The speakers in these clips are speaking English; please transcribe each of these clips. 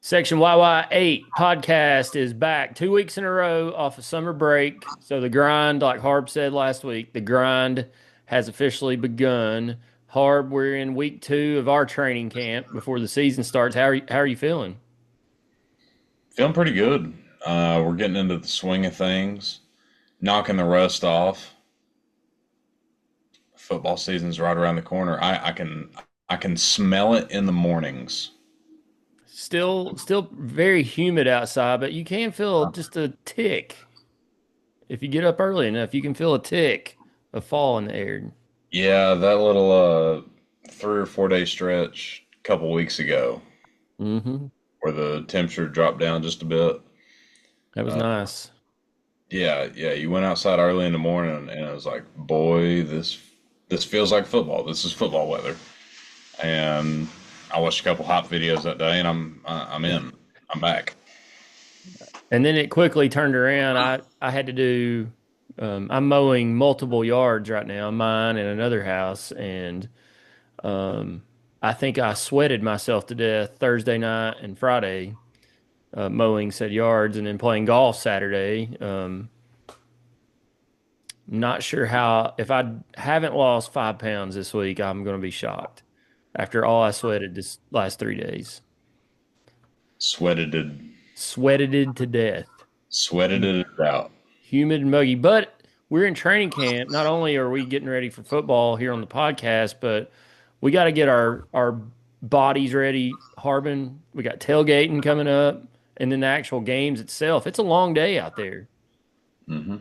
Section YY8 podcast is back 2 weeks in a row off of summer break. So the grind, like Harb said last week, the grind has officially begun. Harb, we're in week 2 of our training camp before the season starts. How are you feeling? Feeling pretty good. We're getting into the swing of things, knocking the rust off. Football season's right around the corner. I can smell it in the mornings. Still very humid outside, but you can feel just a tick. If you get up early enough, you can feel a tick of fall in the air. Yeah, that little 3 or 4 day stretch a couple weeks ago Hmm. where the temperature dropped down just a bit. That was Uh, nice. yeah. You went outside early in the morning and it was like, boy, this feels like football. This is football weather. And I watched a couple hot videos that day, and I'm in. I'm back. And then it quickly turned around. I had to do. I'm mowing multiple yards right now, mine and another house, and um, I think I sweated myself to death Thursday night and Friday mowing said yards, and then playing golf Saturday. Not sure how. If I haven't lost 5 pounds this week, I'm going to be shocked after all I sweated this last 3 days. Sweated it, Sweated it to death. sweated it out. Humid and muggy. But we're in training camp. Not only are we getting ready for football here on the podcast, but we got to get our bodies ready. Harbin, we got tailgating coming up, and then the actual games itself. It's a long day out there. Hmm.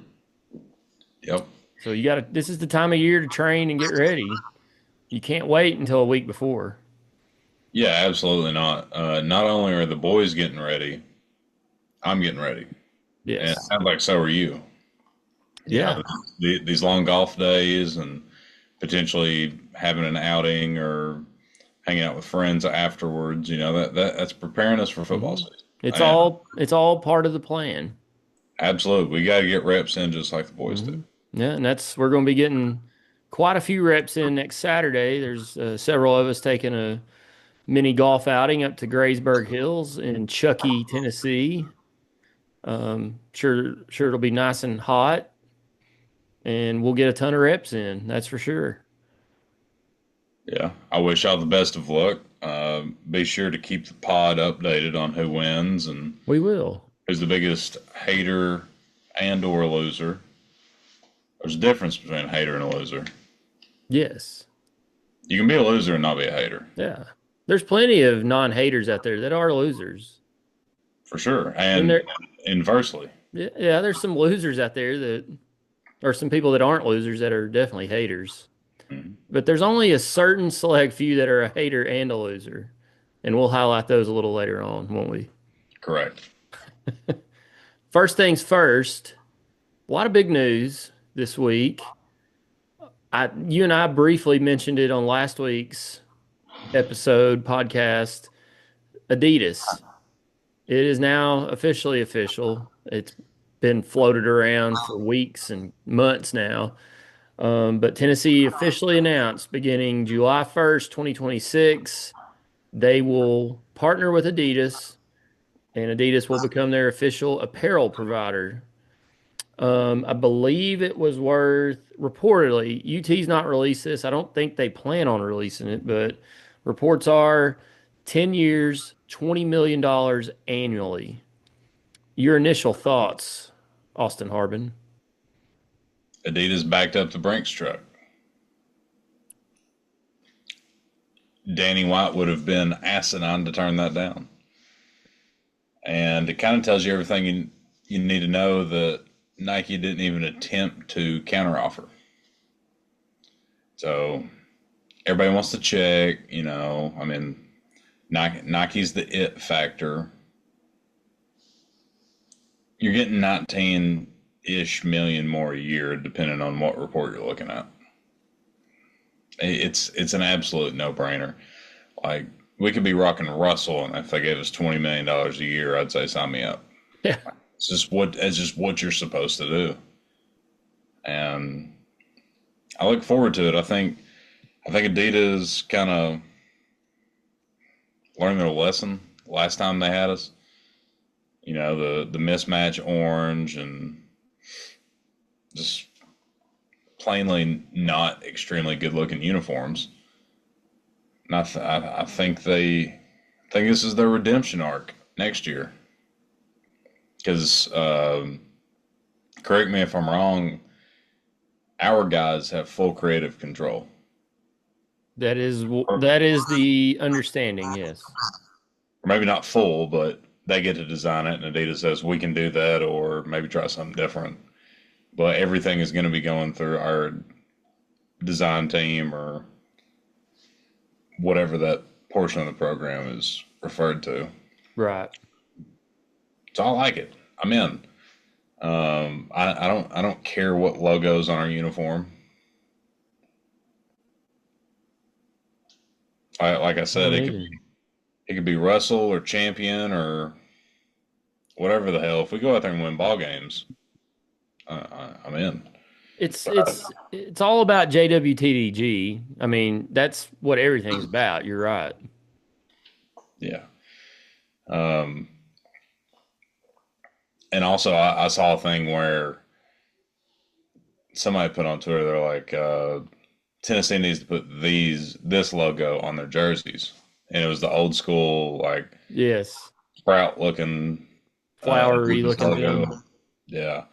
Yep. So you got to. This is the time of year to train and get ready. You can't wait until a week before. Yeah, absolutely not. Not only are the boys getting ready, I'm getting ready, and it Yes. sounds like so are you. You Yeah. know, these long golf days and potentially having an outing or hanging out with friends afterwards. You know that's preparing us for football Hmm. season. It's And all part of the plan. absolutely, we got to get reps in just like the boys do. Hmm. Yeah, and that's we're going to be getting quite a few reps in next Saturday. There's several of us taking a mini golf outing up to Graysburg Hills in Chuckey, Tennessee. Sure it'll be nice and hot, and we'll get a ton of reps in. That's for sure. Yeah, I wish y'all the best of luck. Be sure to keep the pod updated on who wins and We will. who's the biggest hater and or loser. There's a difference between a hater and a loser. Yes. You can be a loser and not be a hater, Yeah. There's plenty of non-haters out there that are losers. for sure. And And inversely, yeah, there's some losers out there that or some people that aren't losers that are definitely haters. mhm, But there's only a certain select few that are a hater and a loser. And we'll highlight those a little later on, won't we? correct. First things first, a lot of big news this week. You and I briefly mentioned it on last week's episode podcast. Adidas. It is now officially official. It's been floated around for weeks and months now. But Tennessee officially announced beginning July 1st, 2026, they will partner with Adidas, and Adidas will become their official apparel provider. I believe it was worth reportedly. UT's not released this. I don't think they plan on releasing it, but reports are 10 years, $20 million annually. Your initial thoughts, Austin Harbin? Adidas backed up the Brinks truck. Danny White would have been asinine to turn that down. And it kind of tells you everything you need to know that Nike didn't even attempt to counteroffer. So everybody wants to check, I mean, Nike's the it factor. You're getting 19-ish million more a year, depending on what report you're looking at. It's an absolute no brainer. Like we could be rocking Russell, and if they gave us $20 million a year, I'd say sign me up. Yeah. It's just what you're supposed to do, and I look forward to it. I think Adidas kind of learned their lesson last time they had us. You know, the mismatch orange and just plainly not extremely good looking uniforms. And I think think this is their redemption arc next year. Because correct me if I'm wrong, our guys have full creative control. That is the understanding, yes. Or maybe not full, but they get to design it, and Adidas says we can do that, or maybe try something different. But everything is going to be going through our design team or whatever that portion of the program is referred to. Right. So I like it. I'm in. I don't care what logos on our uniform. Like I I said, don't either. it could be Russell or Champion or whatever the hell. If we go out there and win ball games, I'm in. It's all about JWTDG. I mean, that's what everything's about. You're right. Yeah. Um, and also, I saw a thing where somebody put on Twitter, they're like, Tennessee needs to put this logo on their jerseys, and it was the old school like Yes. sprout looking Flowery Adidas looking logo. thing. Yeah,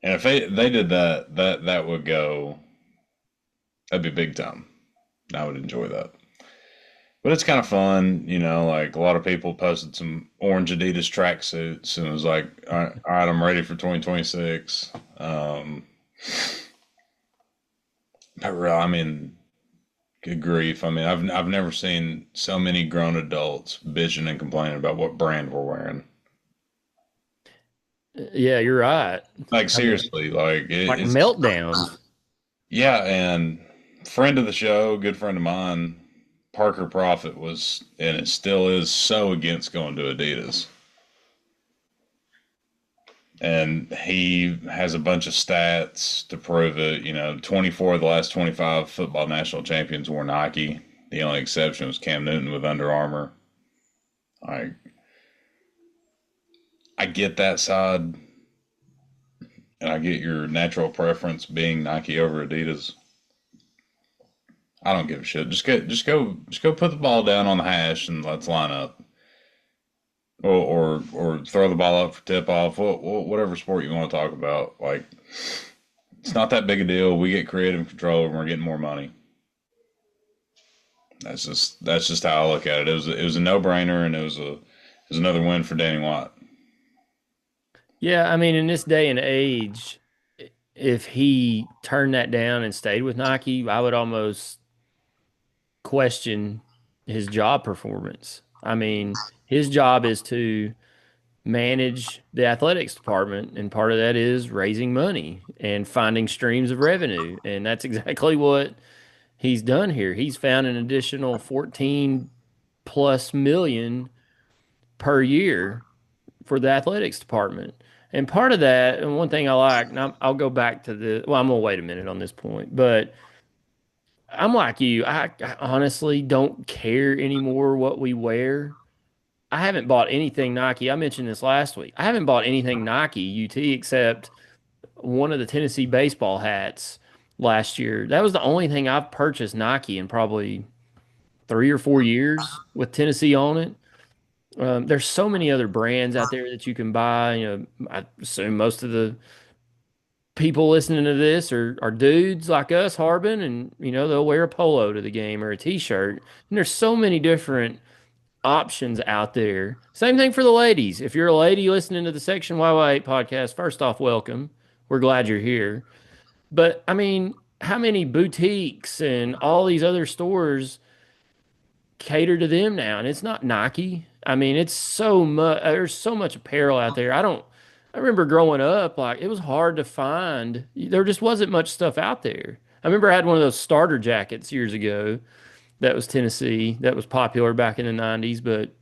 and if they did that, that would go. That'd be big time. I would enjoy that. But it's kind of fun, you know. Like a lot of people posted some orange Adidas tracksuits, and it was like, all right, I'm ready for 2026. But real, I mean, good grief. I mean, I've never seen so many grown adults bitching and complaining about what brand we're wearing. Yeah, you're right. Like I mean, seriously, like like it's meltdowns. yeah. And friend of the show, good friend of mine, Parker Profit was, and it still is, so against going to Adidas. And he has a bunch of stats to prove it. You know, 24 of the last 25 football national champions wore Nike. The only exception was Cam Newton with Under Armour. I I get that side, and I get your natural preference being Nike over Adidas. I don't give a shit. Just go put the ball down on the hash and let's line up, or throw the ball up for tip off. Whatever sport you want to talk about. Like it's not that big a deal. We get creative control and we're getting more money. That's just how I look at it. It was a no brainer, and it was another win for Danny White. Yeah, I mean, in this day and age, if he turned that down and stayed with Nike, I would almost question his job performance. I mean, his job is to manage the athletics department, and part of that is raising money and finding streams of revenue. And that's exactly what he's done here. He's found an additional 14 plus million per year for the athletics department. And part of that, and one thing I like, and I'll go back to well, I'm gonna wait a minute on this point, but I'm like you. I honestly don't care anymore what we wear. I haven't bought anything Nike. I mentioned this last week. I haven't bought anything Nike UT except one of the Tennessee baseball hats last year. That was the only thing I've purchased Nike in probably 3 or 4 years with Tennessee on it. There's so many other brands out there that you can buy. You know, I assume most of the people listening to this are dudes like us, Harbin, and they'll wear a polo to the game or a t-shirt. And there's so many different options out there. Same thing for the ladies. If you're a lady listening to the Section YY8 podcast, first off, welcome. We're glad you're here. But I mean, how many boutiques and all these other stores cater to them now? And it's not Nike. I mean, it's so much, there's so much apparel out there. I remember growing up, like it was hard to find. There just wasn't much stuff out there. I remember I had one of those starter jackets years ago that was Tennessee that was popular back in the 90s. But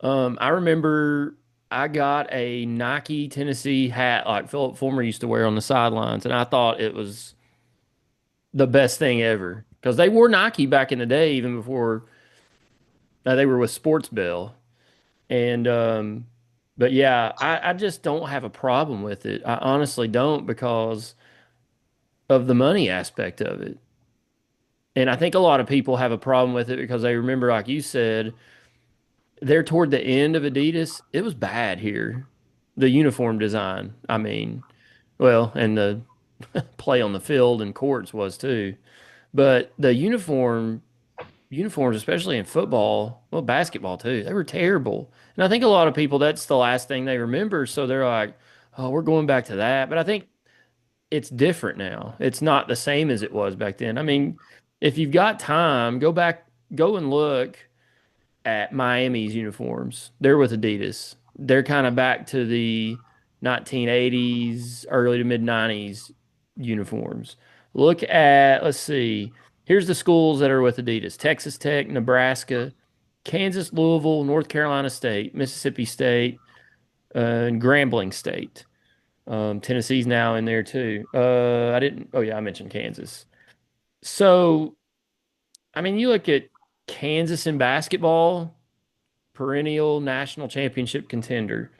I remember I got a Nike Tennessee hat like Philip Fulmer used to wear on the sidelines, and I thought it was the best thing ever because they wore Nike back in the day, even before they were with Sports Bell. And but yeah, I just don't have a problem with it. I honestly don't because of the money aspect of it. And I think a lot of people have a problem with it because they remember, like you said, they're toward the end of Adidas. It was bad here. The uniform design, I mean, well, and the play on the field and courts was too. But the uniforms, especially in football, well, basketball too, they were terrible. And I think a lot of people, that's the last thing they remember. So they're like, oh, we're going back to that. But I think it's different now. It's not the same as it was back then. I mean, if you've got time, go and look at Miami's uniforms. They're with Adidas. They're kind of back to the 1980s, early to mid 90s uniforms. Look at, let's see, here's the schools that are with Adidas: Texas Tech, Nebraska, Kansas, Louisville, North Carolina State, Mississippi State, and Grambling State. Tennessee's now in there too. I didn't, oh yeah, I mentioned Kansas. So, I mean, you look at Kansas in basketball, perennial national championship contender.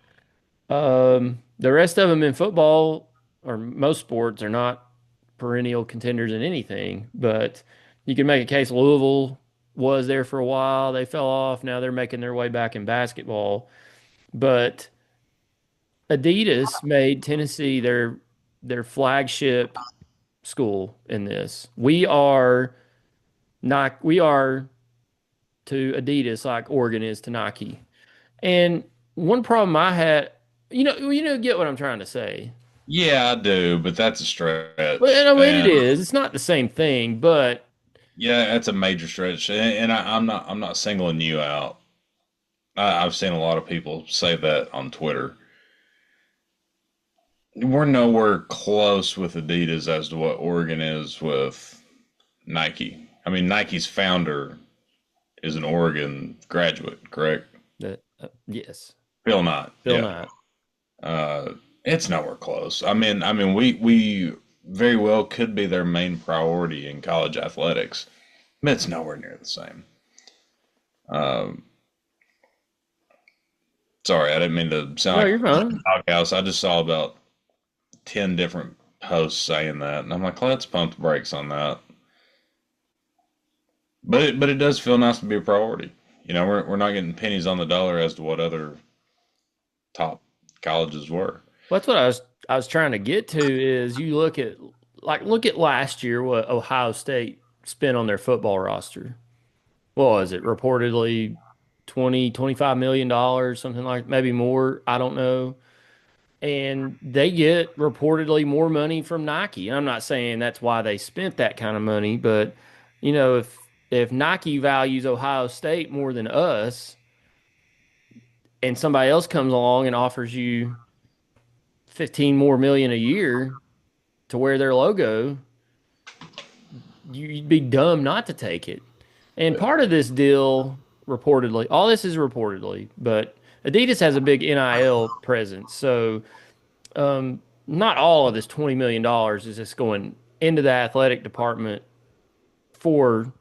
The rest of them in football or most sports are not perennial contenders in anything, but you can make a case Louisville was there for a while. They fell off. Now they're making their way back in basketball. But Adidas made Tennessee their flagship school in this. We are to Adidas like Oregon is to Nike. And one problem I had, get what I'm trying to say. Yeah, I do, but that's a Well, stretch. in a way, it And is. It's not the same thing, but yeah, that's a major stretch. And I'm not singling you out. I've seen a lot of people say that on Twitter. We're nowhere close with Adidas as to what Oregon is with Nike. I mean, Nike's founder is an Oregon graduate, correct? yes, Phil Knott. still Yeah. not. It's nowhere close. I mean, we very well could be their main priority in college athletics, but it's nowhere near the same. Sorry, I didn't mean to sound No, like you're fine. a doghouse. I just saw about 10 different posts saying that, and I'm like, let's pump the brakes on that. But it does feel nice to be a priority. We're not getting pennies on the dollar as to what other top colleges were. Well, that's what I was trying to get to is you look at last year what Ohio State spent on their football roster. What was it? Reportedly 25 million dollars, something like maybe more. I don't know. And they get reportedly more money from Nike. And I'm not saying that's why they spent that kind of money, but if Nike values Ohio State more than us, and somebody else comes along and offers you 15 more million a year to wear their logo, you'd be dumb not to take it. And part of this deal, reportedly, all this is reportedly, but Adidas has a big NIL presence. So not all of this $20 million is just going into the athletic department for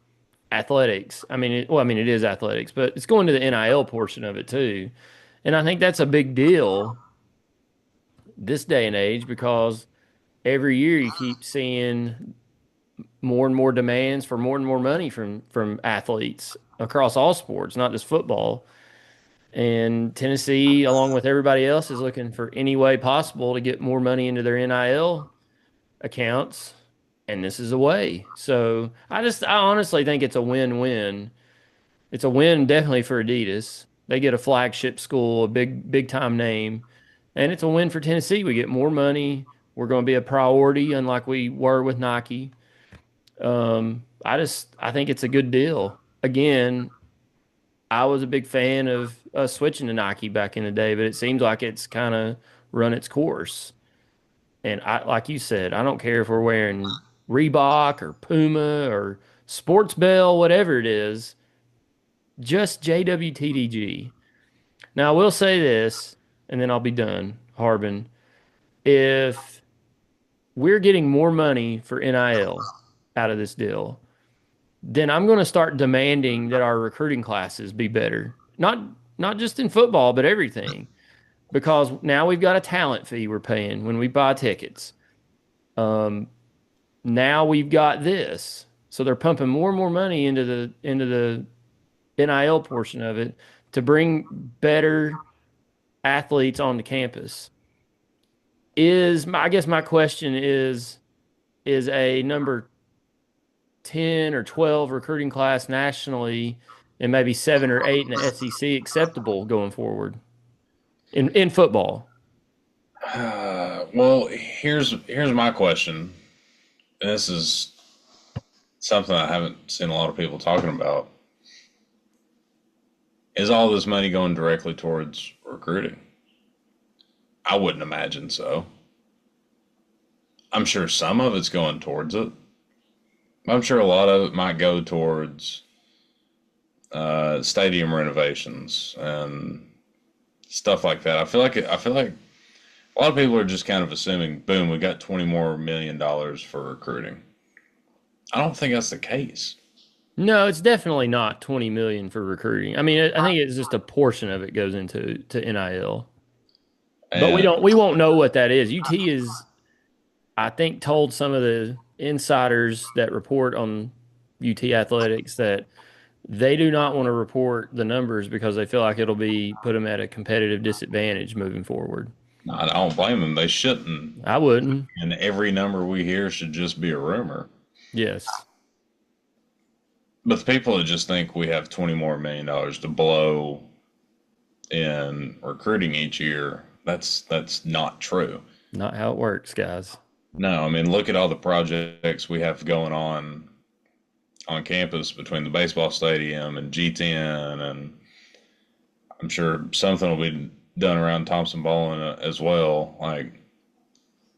athletics. I mean, it is athletics, but it's going to the NIL portion of it too. And I think that's a big deal this day and age because every year you keep seeing more and more demands for more and more money from athletes across all sports, not just football. And Tennessee, along with everybody else, is looking for any way possible to get more money into their NIL accounts, and this is a way. So I honestly think it's a win-win. It's a win definitely for Adidas. They get a flagship school, a big time name, and it's a win for Tennessee. We get more money. We're going to be a priority, unlike we were with Nike. I think it's a good deal. Again, I was a big fan of switching to Nike back in the day, but it seems like it's kind of run its course. And like you said, I don't care if we're wearing Reebok or Puma or Sports Bell, whatever it is, just JWTDG. Now, I will say this, and then I'll be done, Harbin. If we're getting more money for NIL out of this deal, then I'm going to start demanding that our recruiting classes be better. Not not just in football, but everything. Because now we've got a talent fee we're paying when we buy tickets. Um, Now we've got this. So they're pumping more and more money into the NIL portion of it to bring better athletes onto campus. I guess my question is a number 10 or 12 recruiting class nationally and maybe 7 or 8 in the SEC acceptable going forward in football? Well, here's my question, and this is something I haven't seen a lot of people talking about. Is all this money going directly towards recruiting? I wouldn't imagine so. I'm sure some of it's going towards it. I'm sure a lot of it might go towards stadium renovations and stuff like that. I feel like a lot of people are just kind of assuming, boom, we got $20 more million for recruiting. I don't think that's the case. No, it's definitely not 20 million for recruiting. I mean, I think it's just a portion of it goes into NIL. But And we won't know what that is. UT is, I think, told some of the insiders that report on UT athletics that they do not want to report the numbers because they feel like it'll be put them at a competitive disadvantage moving forward. I don't blame them. They shouldn't. I wouldn't. And every number we hear should just be a rumor. Yes. But the people that just think we have $20 more million to blow in recruiting each year, that's not true. Not how it works, guys. No, I mean look at all the projects we have going on campus between the baseball stadium and G10, and I'm sure something will be done around Thompson Bowling as well. Like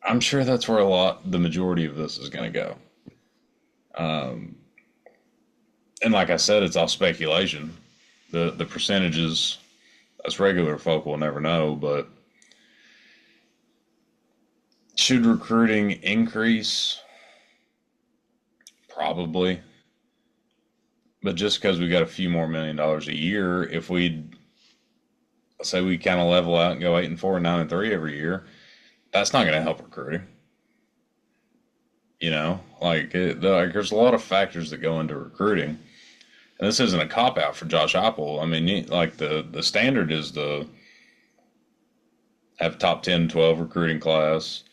I'm sure that's where the majority of this is going to go. Um, and like I said, it's all speculation. The percentages, us regular folk will never know, but should recruiting increase? Probably. But just because we got a few more $1 million a year, if we say we kind of level out and go 8-4 and 9-3 every year, that's not going to help recruiting. Like there's a lot of factors that go into recruiting, and this isn't a cop out for Josh Apple. I mean, like the standard is to have top 10, 12 recruiting class,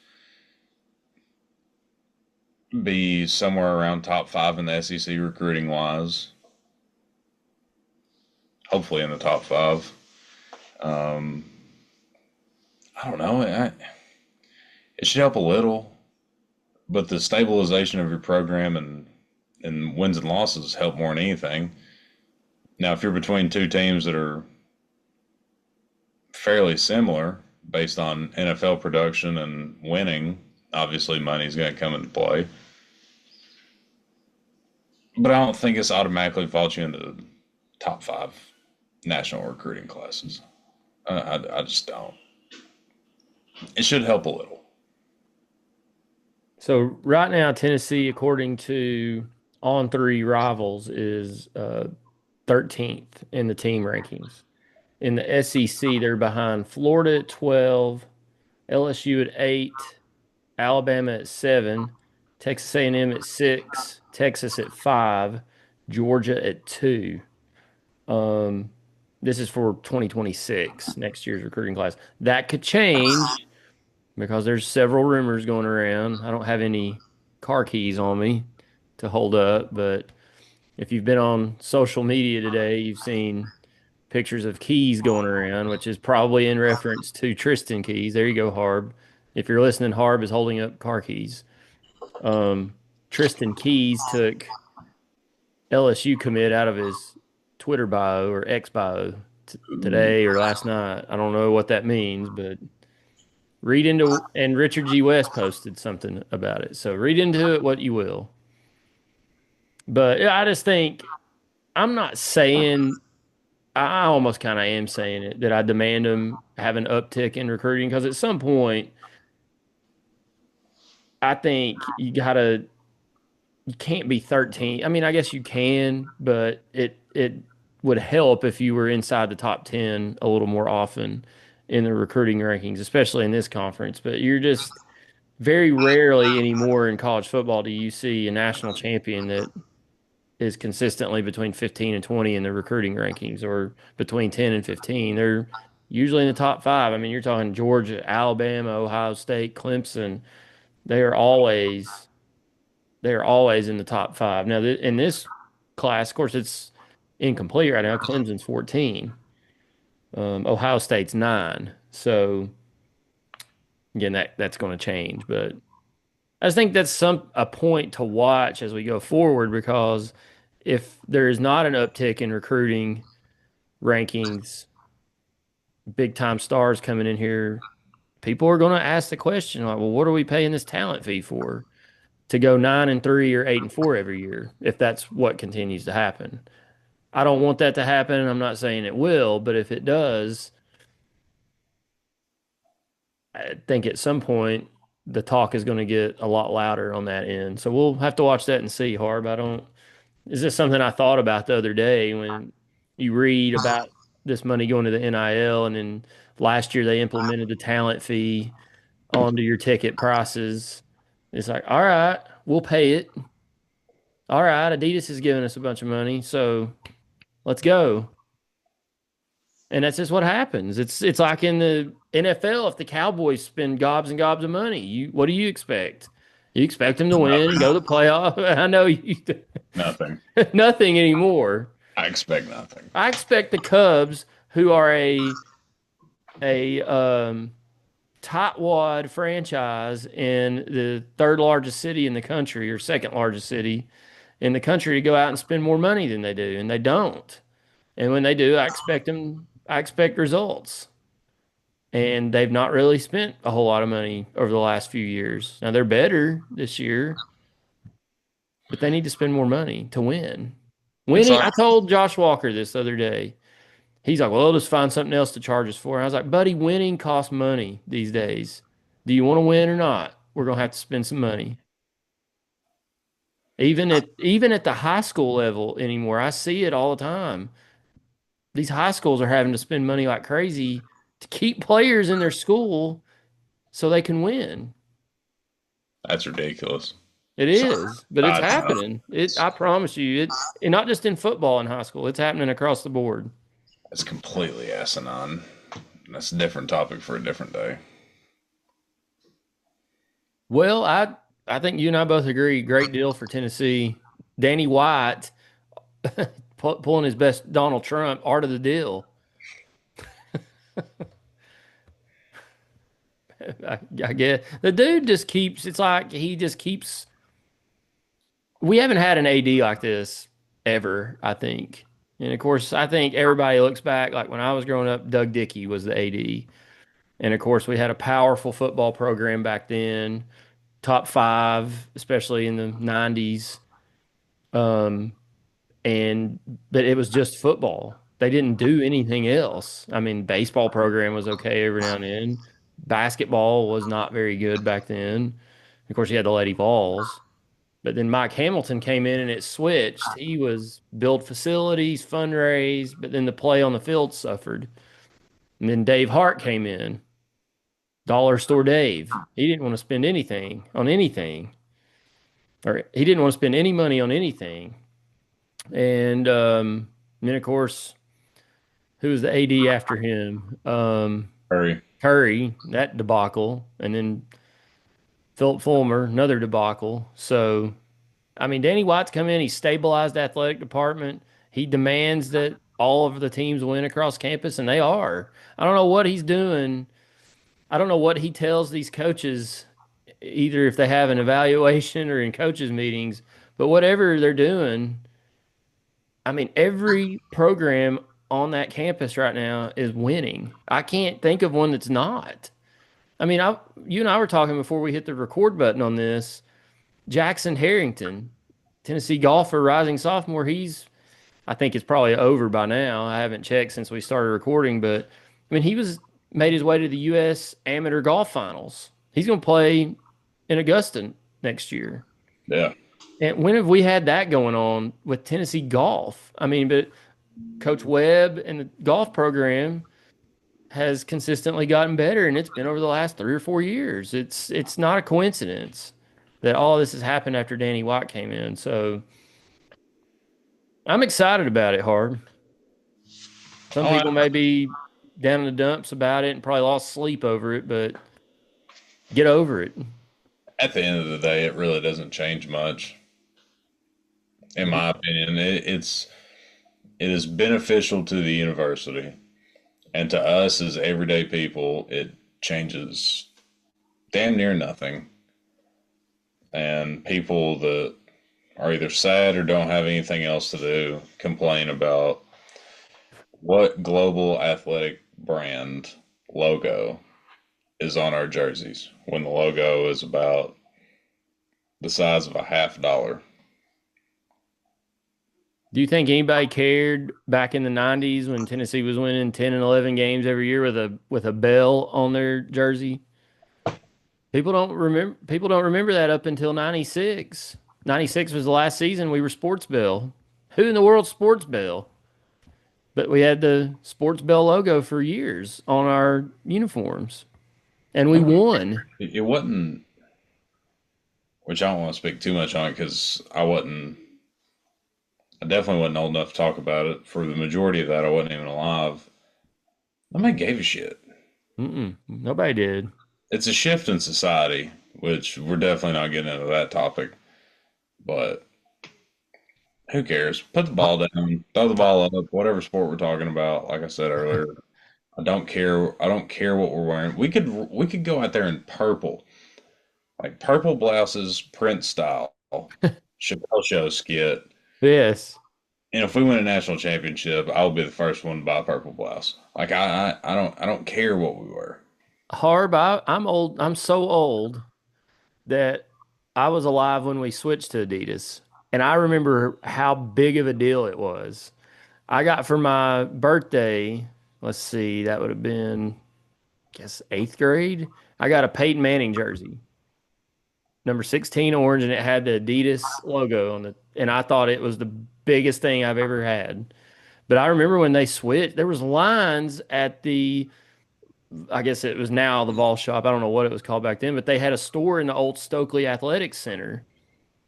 be somewhere around top 5 in the SEC recruiting wise, hopefully in the top 5. Um, I don't know. It should help a little, but the stabilization of your program and wins and losses help more than anything. Now, if you're between two teams that are fairly similar based on NFL production and winning, obviously money's going to come into play. But I don't think it's automatically vault you into the top 5 national recruiting classes. I just don't. It should help a little. So right now, Tennessee, according to On Three Rivals, is 13th in the team rankings. In the SEC, they're behind Florida at 12, LSU at 8, Alabama at 7, Texas A&M at 6, Texas at 5, Georgia at 2. Um, this is for 2026, next year's recruiting class. That could change because there's several rumors going around. I don't have any car keys on me to hold up, but if you've been on social media today, you've seen pictures of keys going around, which is probably in reference to Tristan Keys. There you go, Harb. If you're listening, Harb is holding up car keys. Um, Tristan Keys took LSU commit out of his Twitter bio or X bio today or last night. I don't know what that means, but read into and Richard G. West posted something about it. So read into it what you will. But yeah, I just think I'm not saying I almost kind of am saying it that I demand them have an uptick in recruiting because at some point I think you can't be 13. I mean, I guess you can, but it would help if you were inside the top 10 a little more often in the recruiting rankings, especially in this conference. But you're just very rarely anymore in college football do you see a national champion that is consistently between 15 and 20 in the recruiting rankings or between 10 and 15. They're usually in the top five. I mean, you're talking Georgia, Alabama, Ohio State, Clemson. They are always they are always in the top five. Now, in this class, of course, it's incomplete right now. Clemson's 14. Ohio State's 9. So again, that's going to change, but I just think that's a point to watch as we go forward because if there is not an uptick in recruiting rankings, big time stars coming in here, people are going to ask the question like, well, what are we paying this talent fee for to go 9-3 or 8-4 every year if that's what continues to happen? I don't want that to happen. I'm not saying it will, but if it does, I think at some point the talk is going to get a lot louder on that end. So we'll have to watch that and see, Harb. I don't Is this something I thought about the other day when you read about this money going to the NIL and then last year they implemented the talent fee onto your ticket prices. It's like, all right, we'll pay it. All right, Adidas is giving us a bunch of money, so let's go. And that's just what happens. It's like in the NFL, if the Cowboys spend gobs and gobs of money, what do you expect? You expect them to win and Nothing. go to the playoff. I know you Nothing. nothing anymore. I expect nothing. I expect the Cubs, who are a tightwad franchise in the third largest city in the country or second largest city in the country, to go out and spend more money than they do, and they don't. And when they do, I expect results. And they've not really spent a whole lot of money over the last few years. Now they're better this year, but they need to spend more money to win. It's Winning, like I told Josh Walker this the other day. He's like, well, they'll just find something else to charge us for. And I was like, buddy, winning costs money these days. Do you want to win or not? We're gonna have to spend some money. Even at the high school level anymore, I see it all the time. These high schools are having to spend money like crazy to keep players in their school so they can win. that's ridiculous. It So is, but it's it's nothing. happening. I promise you, and not just in football in high school. It's happening across the board. It's completely asinine. That's a different topic for a different day. Well, I think you and I both agree. Great deal for Tennessee. Danny White pulling his best Donald Trump, art of the deal. I guess the dude just keeps. It's like he just keeps. We haven't had an AD like this ever, I think. And of course, I think everybody looks back like when I was growing up, Doug Dickey was the AD. And of course, we had a powerful football program back then, top five, especially in the 90s. Um, and but it was just football. They didn't do anything else. I mean, baseball program was okay every now and then. Basketball was not very good back then. Of course, you had the Lady Balls. But then Mike Hamilton came in and it switched. He was build facilities, fundraise, but then the play on the field suffered. And then Dave Hart came in, dollar store Dave. He didn't want to spend anything on anything, or he didn't want to spend any money on anything. And then, of course, who was the AD after him? Hurry. Curry, that debacle. And then Philip Fulmer, another debacle. So I mean, Danny White's come in. He stabilized the athletic department. He demands that all of the teams win across campus, and they are. I don't know what he's doing. I don't know what he tells these coaches, either if they have an evaluation or in coaches' meetings, but whatever they're doing, I mean, every program on that campus right now is winning. I can't think of one that's not. I mean, you and I were talking before we hit the record button on this. Jackson Harrington, Tennessee golfer, rising sophomore. I think it's probably over by now. I haven't checked since we started recording, but I mean, he was made his way to the U.S. Amateur Golf Finals. He's going to play in Augusta next year. Yeah. And when have we had that going on with Tennessee golf? I mean, but Coach Webb and the golf program has consistently gotten better, and it's been over the last 3 or 4 years. It's not a coincidence that all this has happened after Danny White came in. So I'm excited about it, Hard. Some Oh, people may be down in the dumps about it and probably lost sleep over it, but get over it. at the end of the day, it really doesn't change much, in my opinion. It is beneficial to the university, and to us as everyday people, it changes damn near nothing. And people that are either sad or don't have anything else to do complain about what global athletic brand logo is on our jerseys when the logo is about the size of a $50. Do you think anybody cared back in the 90s when Tennessee was winning 10 and 11 games every year with a bell on their jersey? People don't remember that up until 96. 96 was the last season we were Sports Bell. Who in the world Sports Bell? But we had the Sports Bell logo for years on our uniforms and we won. It wasn't, which I don't want to speak too much on it because I definitely wasn't old enough to talk about it. For the majority of that, I wasn't even alive. Nobody gave a shit. Nobody did. It's a shift in society, which we're definitely not getting into that topic, but who cares? Put the ball down, throw the ball up, whatever sport we're talking about. Like I said earlier, I don't care. I don't care what we're wearing. We could go out there in purple, like purple blouses, Prince style, Chappelle Show skit. Yes. And if we win a national championship, I'll be the first one to buy a purple blouse. Like I don't care what we wear. Harb, I'm old. I'm so old that I was alive when we switched to Adidas. And I remember how big of a deal it was. I got for my birthday, let's see, that would have been, I guess, eighth grade. I got a Peyton Manning jersey, number 16 orange, and it had the Adidas logo on it. And I thought it was the biggest thing I've ever had. But I remember when they switched, there was lines at the, I guess it was now the Vol Shop. I don't know what it was called back then, but they had a store in the old Stokely Athletics Center.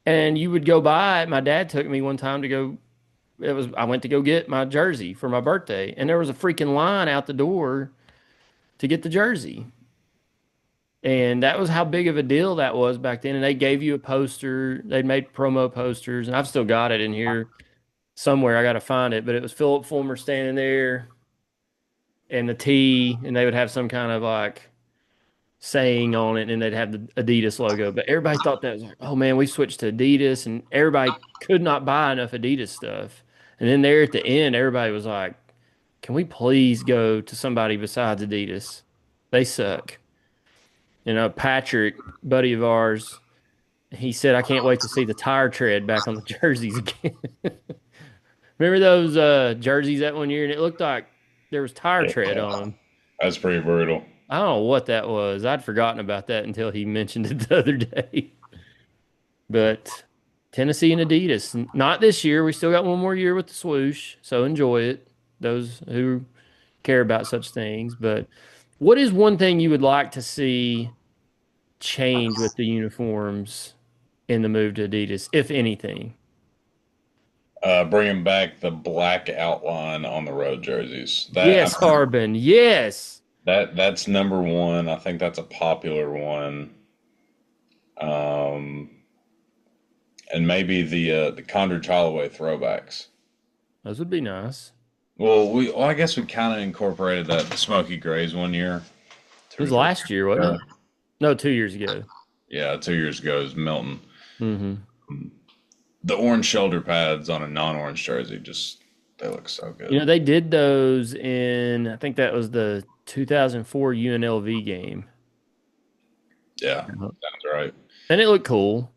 And you would go by it. My dad took me one time to go. I went to go get my jersey for my birthday, and there was a freaking line out the door to get the jersey. And that was how big of a deal that was back then. And they gave you a poster. They'd made promo posters, and I've still got it in here somewhere. I got to find it, but it was Philip Fulmer standing there and the T, and they would have some kind of like saying on it, and they'd have the Adidas logo. But everybody thought that was like, oh man, we switched to Adidas, and everybody could not buy enough Adidas stuff. And then there at the end, everybody was like, can we please go to somebody besides Adidas? They suck. Patrick, buddy of ours, he said, I can't wait to see the tire tread back on the jerseys again. Remember those jerseys that one year, and it looked like there was tire tread Yeah, on them. that's pretty brutal. I don't know what that was. I'd forgotten about that until he mentioned it the other day. But Tennessee and Adidas, not this year. We still got one more year with the swoosh, so enjoy it. Those who care about such things. But what is one thing you would like to see change with the uniforms in the move to Adidas, if anything? Bringing back the black outline on the road jerseys. Yes, Harbin. Yes. That's number one. I think that's a popular one. Um, and maybe the Condredge Holloway throwbacks. Those would be nice. Well, I guess we kind of incorporated that Smoky Grays one year, It two or was three last year, years wasn't ago. it? No, 2 years ago. Yeah, 2 years ago is Milton. Hmm. The orange shoulder pads on a non-orange jersey just they look so good. They did those in, I think that was the 2004 UNLV game. Yeah, Uh-huh. sounds right. And it looked cool.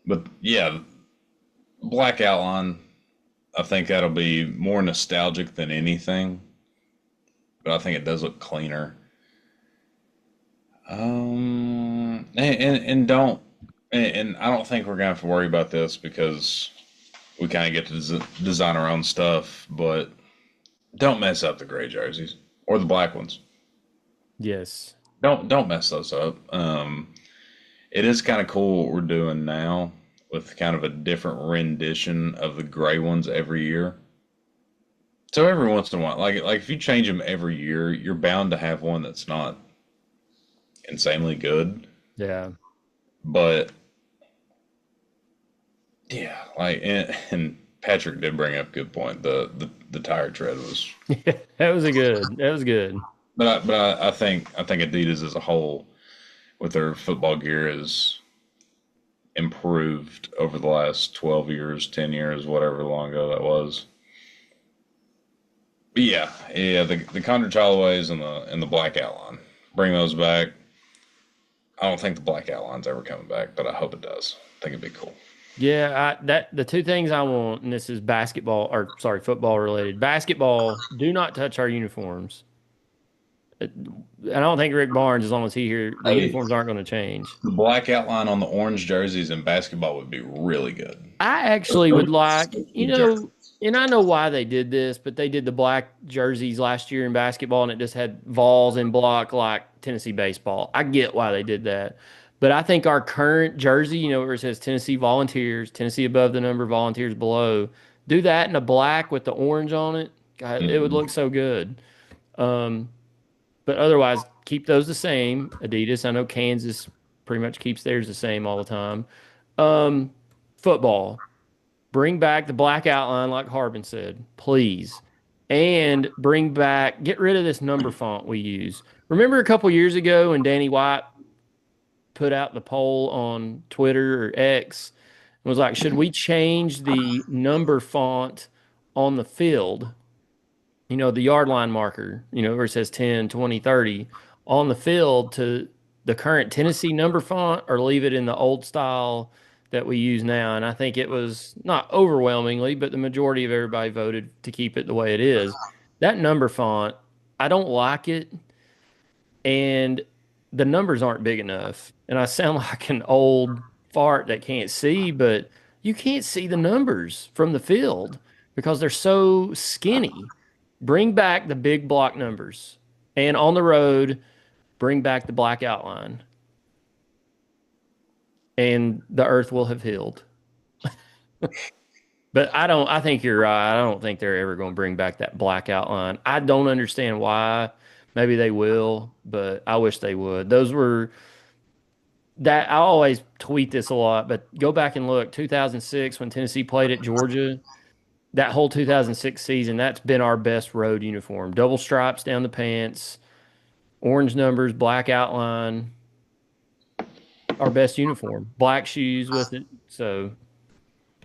But yeah, black outline. I think that'll be more nostalgic than anything, but I think it does look cleaner. And don't and I don't think we're gonna have to worry about this because we kind of get to design our own stuff, but don't mess up the gray jerseys or the black ones. Yes. Don't mess those up. It is kind of cool what we're doing now with kind of a different rendition of the gray ones every year. So every once in a while, like if you change them every year, you're bound to have one that's not insanely good. Yeah. But yeah, and Patrick did bring up a good point. The tire tread was, That was a good. That was good. but I think Adidas as a whole with their football gear is improved over the last 12 years, 10 years, whatever long ago that was. But yeah, the Condor Chalaways and the black outline. Bring those back. I don't think the black outline's ever coming back, but I hope it does. I think it'd be cool. Yeah, that the two things I want, and this is basketball or sorry, football related. Basketball, do not touch our uniforms. And I don't think Rick Barnes, as long as he here, the Hey, uniforms aren't going to change. the black outline on the orange jerseys in basketball would be really good. I actually would like, and I know why they did this, but they did the black jerseys last year in basketball, and it just had Vols in block like Tennessee baseball. I get why they did that. But I think our current jersey, where it says Tennessee Volunteers, Tennessee above the number, Volunteers below, do that in a black with the orange on it. God, it would look Mhm. so good. Um, but otherwise, keep those the same. Adidas, I know Kansas pretty much keeps theirs the same all the time. Um, Football. Bring back the black outline, like Harbin said, please. And get rid of this number font we use. Remember a couple years ago when Danny White put out the poll on Twitter or X and was like, should we change the number font on the field? The yard line marker, where it says 10, 20, 30 on the field to the current Tennessee number font or leave it in the old style that we use now. And I think it was not overwhelmingly, but the majority of everybody voted to keep it the way it is. That number font, I don't like it. And the numbers aren't big enough. And I sound like an old fart that can't see, but you can't see the numbers from the field because they're so skinny. Bring back the big block numbers. And on the road, bring back the black outline. And the earth will have healed. But I think you're right. I don't think they're ever going to bring back that black outline. I don't understand why. Maybe they will, but I wish they would. Those were that I always tweet this a lot, but go back and look 2006 when Tennessee played at Georgia. That whole 2006 season, that's been our best road uniform. Double stripes down the pants, orange numbers, black outline, our best uniform. Black shoes with it. So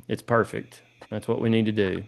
it's perfect. That's what we need to do.